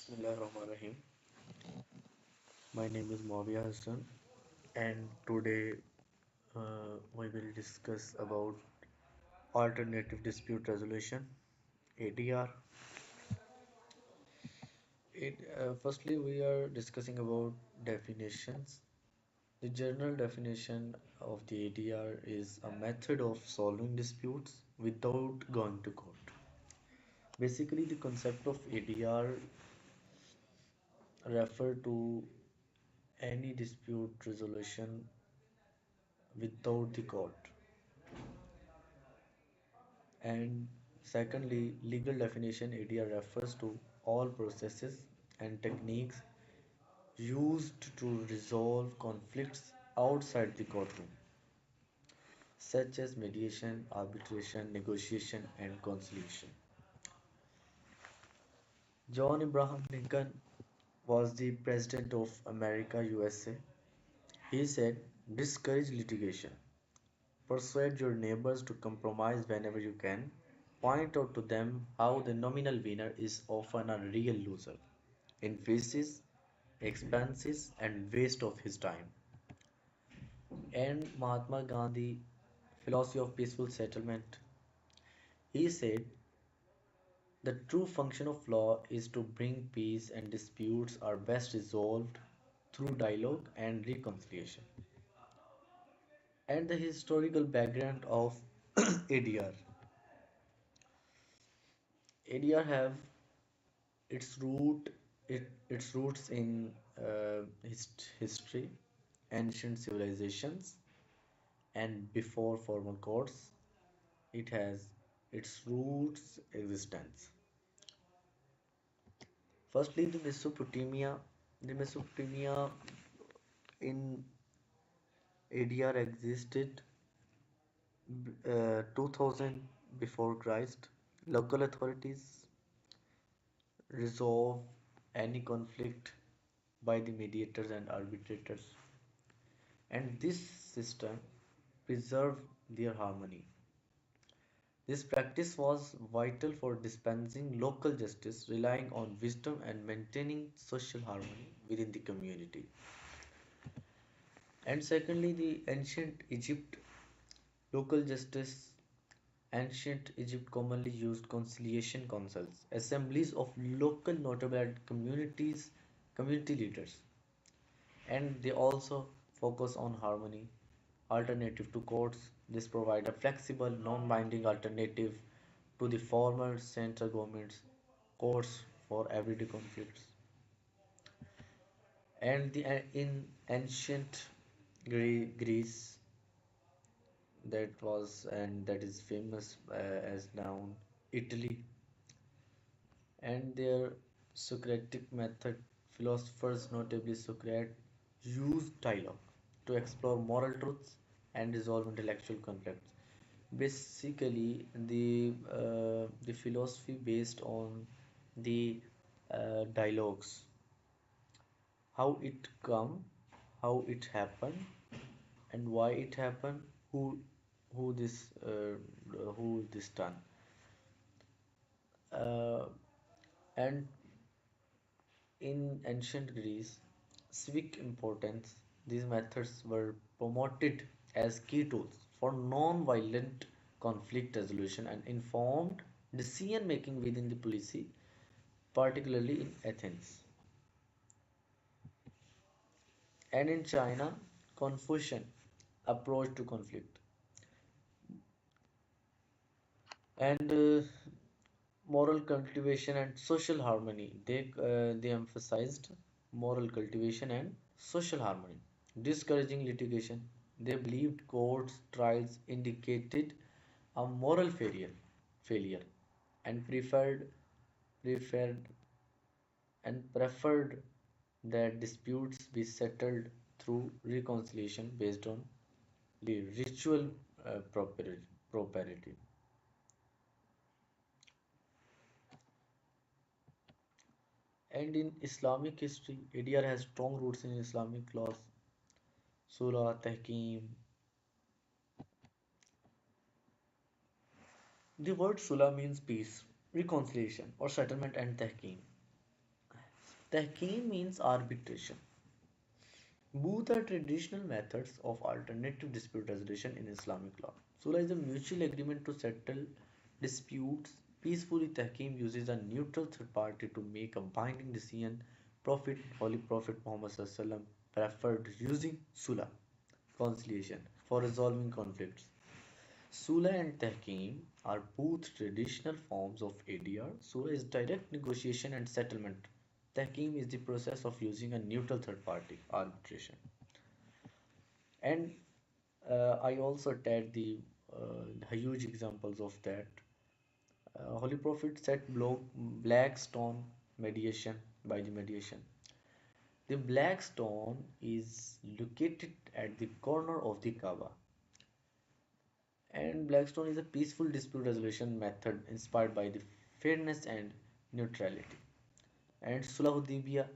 Bismillahirrahmanirrahim. My name is MUAVEA Hassan, and today we will discuss about alternative dispute resolution (ADR). Firstly, we are discussing about definitions. The general definition of the ADR is a method of solving disputes without going to court. Basically, the concept of ADR refer to any dispute resolution without the court. And secondly, legal definition ADR refers to all processes and techniques used to resolve conflicts outside the courtroom, such as mediation, arbitration, negotiation, and conciliation. John Abraham Lincoln was the President of America, USA. He said, discourage litigation, persuade your neighbors to compromise whenever you can, point out to them how the nominal winner is often a real loser in fees, expenses, and waste of his time. And Mahatma Gandhi, philosophy of peaceful settlement, he said, the true function of law is to bring peace and disputes are best resolved through dialogue and reconciliation. And the historical background of ADR. ADR have its its roots in history, ancient civilizations, and before formal courts. It has its roots existence. Firstly, the Mesopotamia in ADR existed 2000 before Christ. Local authorities resolve any conflict by the mediators and arbitrators, and this system preserved their harmony. This practice was vital for dispensing local justice, relying on wisdom and maintaining social harmony within the community. And secondly, the ancient Egypt local justice. Ancient Egypt commonly used conciliation councils, assemblies of local notable and community leaders, and they also focus on harmony. Alternative to courts, this provide a flexible, non-binding alternative to the former central government's courts for everyday conflicts. And in ancient Greece, that is famous as now Italy, and their Socratic method, philosophers, notably Socrates, used dialogue to explore moral truths and resolve intellectual conflicts. Basically, the philosophy based on the dialogues, how it come, how it happened, and why it happened, who who this who this done, uh, and in ancient Greece, civic importance, these methods were promoted as key tools for non-violent conflict resolution and informed decision making within the policy, particularly in Athens. And in China, Confucian approach to conflict and moral cultivation and social harmony. They emphasized moral cultivation and social harmony, discouraging litigation. They believed courts trials indicated a moral failure, and preferred preferred that disputes be settled through reconciliation based on the ritual propriety. And in Islamic history, ADR has strong roots in Islamic laws, Surah, Tahkim. The word Sula means peace, reconciliation, or settlement, and Tahkim. Tahkim means arbitration. Both are traditional methods of alternative dispute resolution in Islamic law. Sula is a mutual agreement to settle disputes peacefully. Tahkim uses a neutral third party to make a binding decision. Holy Prophet Muhammad SAW preferred using Sula, conciliation, for resolving conflicts. Sula and Tahkim are both traditional forms of ADR. Sula is direct negotiation and settlement. Tahkim is the process of using a neutral third party, arbitration. And I also take huge examples of that. Holy Prophet set black stone mediation by the mediation. The black stone is located at the corner of the Kaaba, and Blackstone is a peaceful dispute resolution method inspired by the fairness and neutrality. And Sulh Hudaybiyah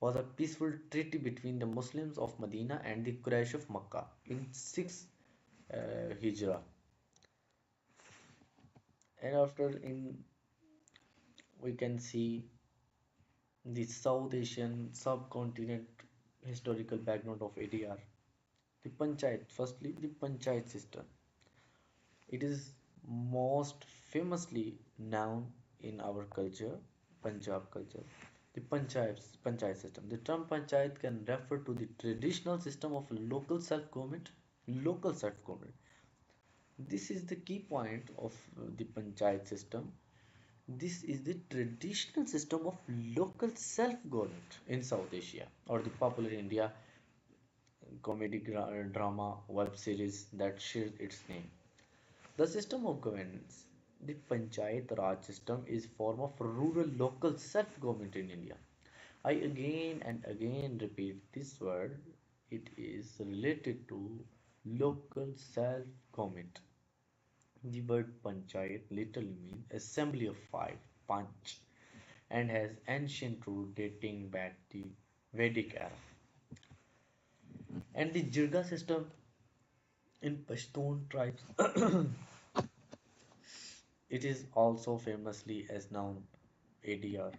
was a peaceful treaty between the Muslims of Medina and the Quraysh of Makkah in 6 Hijrah. And after in we can see the South Asian subcontinent historical background of ADR. The Panchayat, firstly, the Panchayat system. It is most famously known in our culture, Punjab culture, the Panchayat system. The term Panchayat can refer to the traditional system of local self-government. Local self-government. This is the key point of the Panchayat system. This is the traditional system of local self-government in South Asia or the popular India drama web series that shares its name. The system of governance, the Panchayat Raj system, is form of rural local self-government in India. I again and again repeat this word. It is related to local self-government. The word Panchayat literally means assembly of five, Panch, and has ancient root dating back the Vedic era. And the Jirga system in Pashtun tribes, it is also famously as known ADR.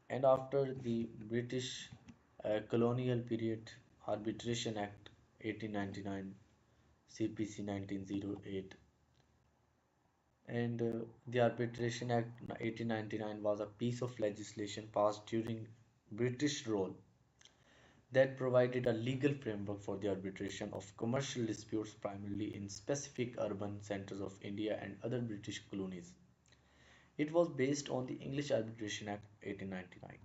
And after the British colonial period, Arbitration Act 1899, CPC 1908, and the Arbitration Act 1899 was a piece of legislation passed during British rule that provided a legal framework for the arbitration of commercial disputes primarily in specific urban centers of India and other British colonies. It was based on the English Arbitration Act 1899.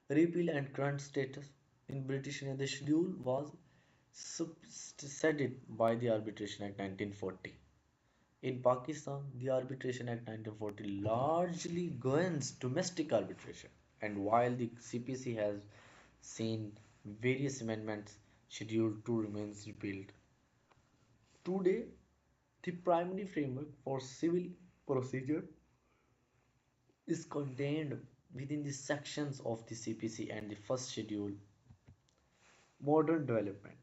Repeal and current status in British India, the schedule was superseded by the Arbitration Act 1940. In Pakistan, the Arbitration Act 1940 largely governs domestic arbitration, and while the CPC has seen various amendments, Schedule 2 remains repealed. Today, the primary framework for civil procedure is contained within the sections of the CPC and the first schedule. Modern development.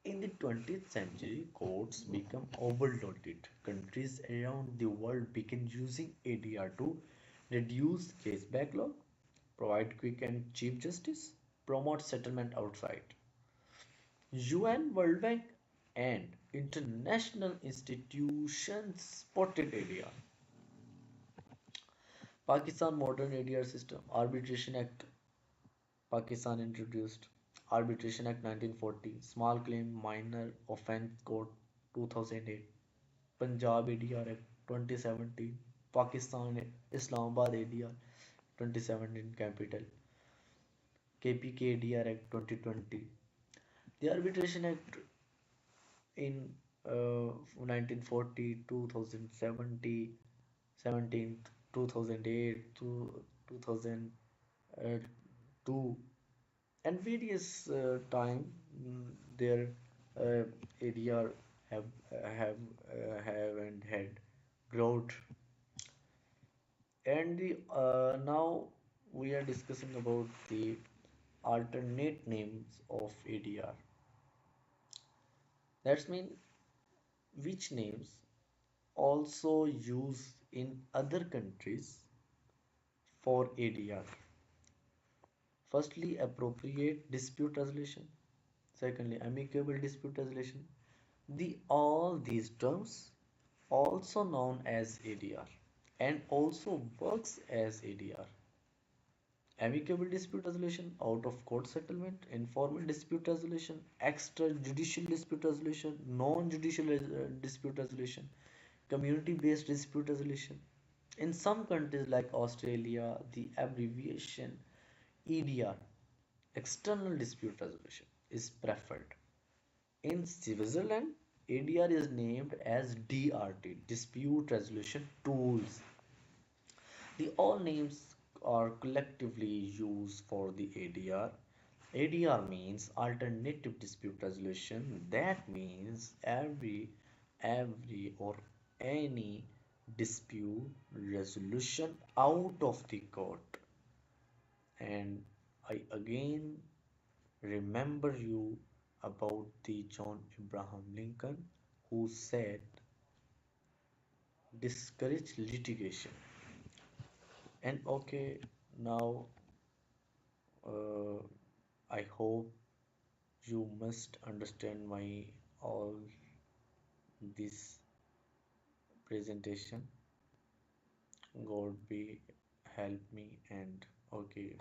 In the 20th century, courts became overloaded. Countries around the world began using ADR to reduce case backlog, provide quick and cheap justice, promote settlement outside. UN, World Bank, and international institutions spotted ADR. Pakistan modern ADR system. Arbitration Act Pakistan introduced. Arbitration Act 1940. Small Claim Minor Offence Court 2008. Punjab ADR Act 2017. Pakistan Islamabad ADR 2017 capital. KPK ADR Act 2020. The Arbitration Act in 1940, 2070, 2008 to 2002, and various time their ADR have and had growth. And now we are discussing about the alternate names of ADR. That's mean which names also used in other countries for ADR. Firstly, appropriate dispute resolution. Secondly, amicable dispute resolution. All these terms also known as ADR and also works as ADR. Amicable dispute resolution, out of court settlement, informal dispute resolution, extrajudicial dispute resolution, non-judicial dispute resolution, community based dispute resolution. In some countries like Australia, the abbreviation EDR, external dispute resolution, is preferred. In Switzerland, ADR is named as DRT, dispute resolution tools. The all names are collectively used for the ADR. ADR means alternative dispute resolution. That means every or any dispute resolution out of the court. And I again remember you about the John Abraham Lincoln who said discourage litigation. And okay, now uh, I hope you must understand my all this presentation. God be help me and okay.